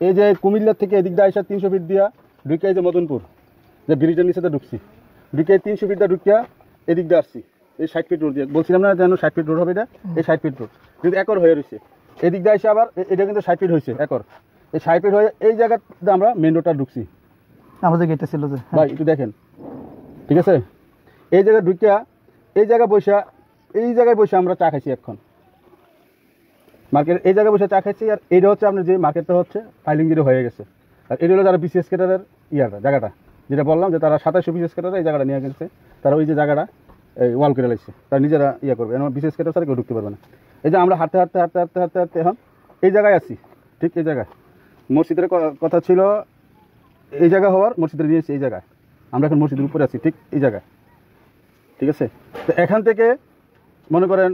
এই যে কুমিল্লা থেকে এদিক দিয়ে আসা 300 ফিট দিয়া ঢুকে এই যে মদনপুর যে ব্রিজের নিচে ঢুকছি, ঢুকে 300 ফিট দিয়ে ঢুকিয়া এদিক দিয়ে আসছি। এই 60 ফিট রোড দিয়ে বলছিলাম না যেন 60 ফিট রোড হবে, এটা এই 60 ফিট রোড কিন্তু একর হয়ে রয়েছে। এদিক দিয়ে এসে আবার এটা কিন্তু 60 ফিট হয়েছে একর। এই 60 ফিট হয়ে এই জায়গাতে আমরা মেন রোডটা ঢুকছি। আমাদের গেটে ছিল যে ভাই একটু দেখেন, ঠিক আছে? এই জায়গায় ঢুকিয়া এই জায়গায় বসে আমরা চা খাইছি এখন মার্কেট, এই জায়গায় বসে চা খাইছি। আর এইটা হচ্ছে আপনার যে মার্কেটটা হচ্ছে ফাইলিং জিরো হয়ে গেছে। আর এটা হলো যারা বিসিএস ক্যাডারের জায়গাটা যেটা বললাম যে তারা 2700 বিসিএস ক্যাডার এই জায়গাটা নিয়ে গেছে, তারা ওই যে জায়গাটা এই ওয়াল করে লাগছে, তারা নিজেরা করবে, আমার বিসিএস ক্যাডার ছাড়া কেউ ঢুকতে পারবে না। এই যে আমরা হাঁটতে এখন এই জায়গায় আছি, ঠিক এই জায়গায় মসজিদের কথা ছিল, এই জায়গা হওয়ার মসজিদের নিয়েছি এই জায়গায়, আমরা এখন মসজিদের উপরে আছি ঠিক এই জায়গায়, ঠিক আছে? তো এখান থেকে মনে করেন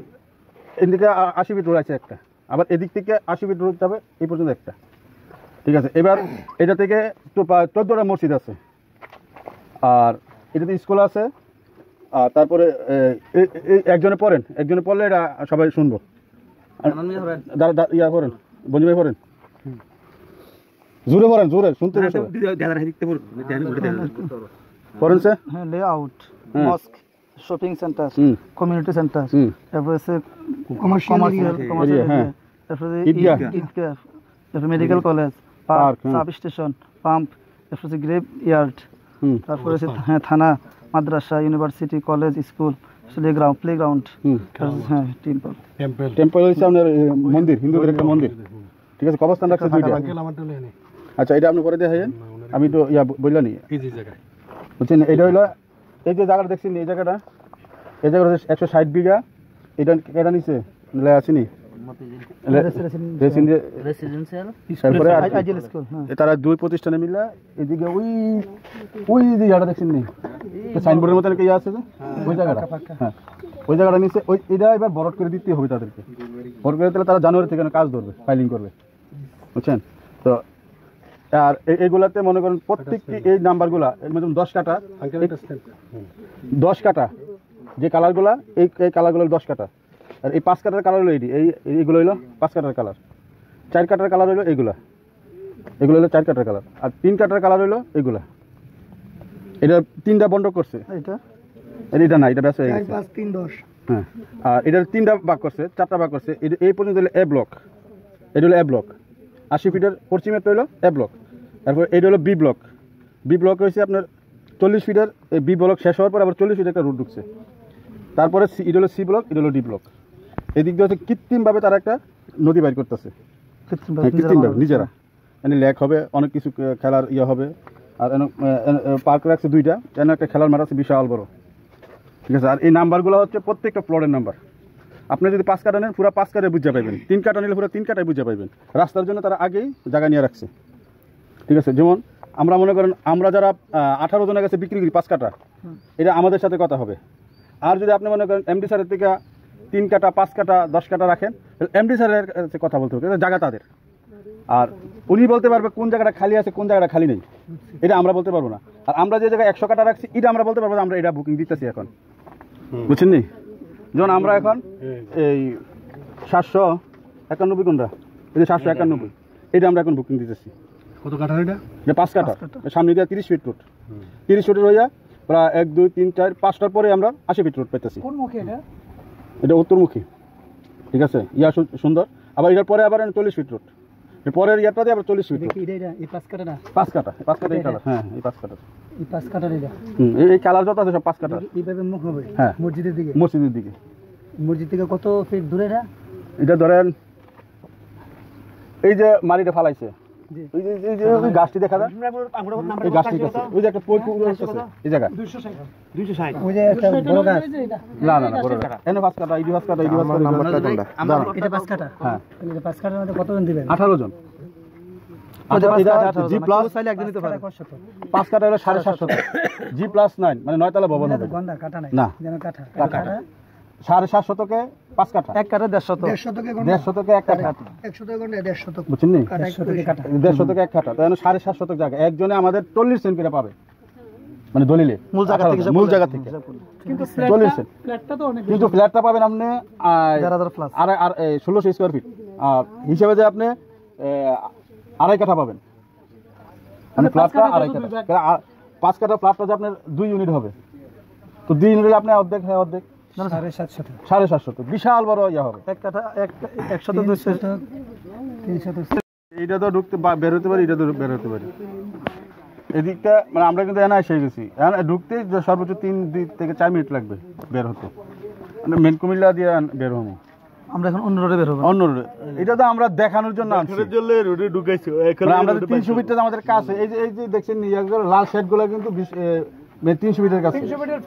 এদিকে 80 ফিট রোড আছে একটা, আবার এদিক থেকে 80 ফিট রোড যাবে এই পর্যন্ত একটা, ঠিক আছে? এবার এটা থেকে 14টা মসজিদ আছে, আর এটাতে স্কুল আছে। আর তারপরে একজনে পড়লে এটা সবাই শুনবো। ইয়া পড়েন, বঞ্জি ভাই পড়েন, জোরে শুনতে পড়েন স্যার। হ্যাঁ, layout, mosque, shopping centre, community centre, তারপরে কমার্শিয়াল, তারপরে ঈদগাহ, তারপরে medical college, park, sub station, pump, তারপরে গ্রেভ ইয়ার্ড, তারপরে হ্যাঁ থানা, মাদ্রাসা, ইউনিভার্সিটি, কলেজ, স্কুল, প্লেগ্রাউন্ড, হ্যাঁ টেম্পল হচ্ছে আপনার মন্দির, হিন্দুদের একটা মন্দির, ঠিক আছে? কবরস্থান রাখছে 2টা। আচ্ছা, এটা আপনি পরে দেখাইন, আমি তো বললাম নি বুঝছেন। এটা হইলো এই যে জায়গাটা দেখছেন, এই জায়গাটা 160 বিঘা। এটা কেটা নিচ্ছে আসেনি তারা 2 প্রতিষ্ঠানে মিলে এদিকে ওই যে জায়গাটা দেখছেন নি সাইনবোর্ডের মতো ইয়ে আছে যে ওই জায়গাটা, হ্যাঁ ওই জায়গাটা নিচ্ছে। এটা এবার বরট করে দিতে হবে তাদেরকে, বরট করে দিলে তারা জানুয়ারি থেকে কাজ ধরবে, ফাইলিং করবে, বুঝছেন তো? আর এইগুলাতে মনে করেন প্রত্যেকটি এই নাম্বারগুলা 10 কাটা যে কালারগুলা, এই কালারগুলো 10 কাটা। আর এই 5 কাটার কালার হলো এইগুলো হইলো 5 কাটার কালার, 4 কাটার কালার হইলো এগুলো হলো 4 কাটার কালার, আর 3 কাটার কালার হইলো এগুলা। এটা 3টা বন্ধ করছে, এটা না, এটা ব্যস্ত হয়ে গেছে। 5, 3, 10, হ্যাঁ, আর এটার 3টা ভাগ করছে, 4টা ভাগ করছে। এই পর্যন্ত হলো এ ব্লক, এটা হলো এ ব্লক, 80 ফিটের পশ্চিমেরটা হলো এ ব্লক। তারপর এটা হলো বি ব্লক, হয়েছে আপনার 40 ফিটের। এই বি ব্লক শেষ হওয়ার পর আবার 40 ফিট একটা রুট ঢুকছে। তারপরে এটা হলো সি ব্লক, এটা হলো ডি ব্লক। এদিক দিয়ে হচ্ছে কৃত্রিমভাবে তারা একটা নদী বাইর করতেছে, কৃত্রিমভাবে নিজেরা, মানে লেক হবে, অনেক কিছু খেলার হবে। আর পার্ক রাখছে 2টা, এনে একটা খেলার মাঠ আছে বিশাল বড়, ঠিক আছে? আর এই নাম্বারগুলো হচ্ছে প্রত্যেকটা প্লটের নাম্বার। আপনি যদি 5 কাটা নেন পুরো 5 কাটায় বুঝে পাইবেন, 3 কাটা নিলে পুরো 3 কাটায় বুঝে পাইবেন। রাস্তার জন্য তারা আগেই জায়গা নিয়ে রাখছে, ঠিক আছে? যেমন আমরা মনে করেন আমরা যারা 18 জনের কাছে বিক্রি করি 5 কাটা, এটা আমাদের সাথে কথা হবে। আর যদি আপনি মনে করেন এমডি স্যারের থেকে 3 কাটা, 5 কাটা, 10 কাটা রাখেন, এমডি স্যারের কাছে কথা বলতে হবে, এটা জায়গা তাদের। আর উনি বলতে পারবে কোন জায়গাটা খালি আছে, কোন জায়গাটা খালি নেই, এটা আমরা বলতে পারবো না। আর আমরা যে জায়গায় 100 কাটা রাখছি, এটা আমরা বলতে পারবো যে আমরা এটা বুকিং দিতেছি এখন, বুঝছেন নি? যেমন আমরা এখন এই 791 কোনটা, এই যে 791, এটা আমরা এখন বুকিং দিতেছি। কত কাটা এটা? 5 কাটা, সামনে দিয়ে 30 ফিট রোড, 30 ফিটের হইয়া প্রায় 1, 2, 3, 4, 5টার পরে আমরা 80 ফিট রোড পাইতেছি। এটা উত্তরমুখী, ঠিক আছে? ইয়া সুন্দর। আবার এটার পরে আবার 40 ফিট রোড, পরের ইয়ারটাতে আবার 40 ফিট রোড। এই 5 কাটা না, 5 কাটা এই কালার, হ্যাঁ এই 5 কাটা, এই 5 কাটার এটা, এই কালার যত আছে সব 5 কাটা। এইভাবে মুখ হবে, হ্যাঁ মসজিদের দিকে, মসজিদ থেকে কত ফিট দূরে এটা ধরেন এই যে মাটিটা ফালাইছে, ওই যে গাছটি দেখা যায়, এই গাছটি আছে, ওই যে একটা পুকুর আছে এই জায়গা 260, ওই যে একটা বড় গাছ, না বড় গাছ এনে 5 কাটা, এই 5 কাটা, এই 5 কাটা, নাম্বারটা কোনটা? এটা 5 কাটা, হ্যাঁ এটা 5 কাটার মধ্যে কতজন দিবেন? 18 জন। জি প্লাস চাইলে একদিন দিতে পারে। 5 কাটা হলো 750, জি প্লাস 9 মানে 9 তলা ভবন হবে। গন্ডা কাটা নাই না, যেন কাটা 750 5 কাটা, 1 কাটা 150 150 1 কাটা, 100 গন্ডা 150, বুঝছেন নি? 150 কাটা, 150 1 কাটা, তাহলে 750 জায়গা একজনে আমাদের 40 সেন্ট করে পাবে, মানে দলিলে মূল জায়গা থেকে। কিন্তু ফ্ল্যাটটা তো অনেক, কিন্তু ফ্ল্যাটটা পাবেন আপনি 1000 প্লাস আর 1600 স্কয়ার ফিট। আর হিসাবে যে আপনি 2.5 কাঠা পাবেন, মানে ফ্ল্যাটটা 2.5 কাঠা। 5 কাঠা ফ্ল্যাটটা যে আপনার 2 ইউনিট হবে, তো 2 ইউনিট হলে আপনি অর্ধেক, হ্যাঁ অর্ধেক 750, বিশাল বড় ইয়া হবে। 1 কাঠা 100 200 300। এইটা তো ঢুকতে বের হতে পারি, এটা তো বের হতে পারি। এদিকটা মানে আমরা কিন্তু এনে এসে গেছি, ঢুকতে সর্বোচ্চ 3 থেকে 4 মিনিট লাগবে বের হতে, মানে মেন কুমিল্লা দিয়ে বের হবো। আমরা এখন অন্য রোডে বের হবো, অন্য রোডে। এটা তো আমরা দেখানোর জন্য আনছি, রোডে ঢুকাইছি। মানে আমরা 300 ফিটটা আমাদের কাছে। এই যে দেখছেন লাল শেডগুলো কিন্তু 300 ফিটের কাছে, 300 মিটার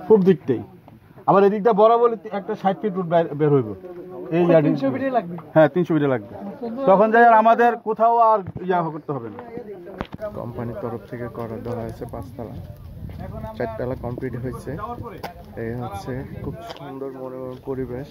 খুব দিকটাই। আবার এদিকটা বরাবর একটা 60 ফিট রুট বের হইব, এই 300 মিটার লাগবে। হ্যাঁ 300 ফিটে লাগবে, তখন যাই আর আমাদের কোথাও আর ইয়া করতে হবে না। কোম্পানির তরফ থেকে করা দেওয়া হয়েছে 5 তলা, 4 তলা কমপ্লিট হয়েছে। এই হচ্ছে খুব সুন্দর মনোরম পরিবেশ।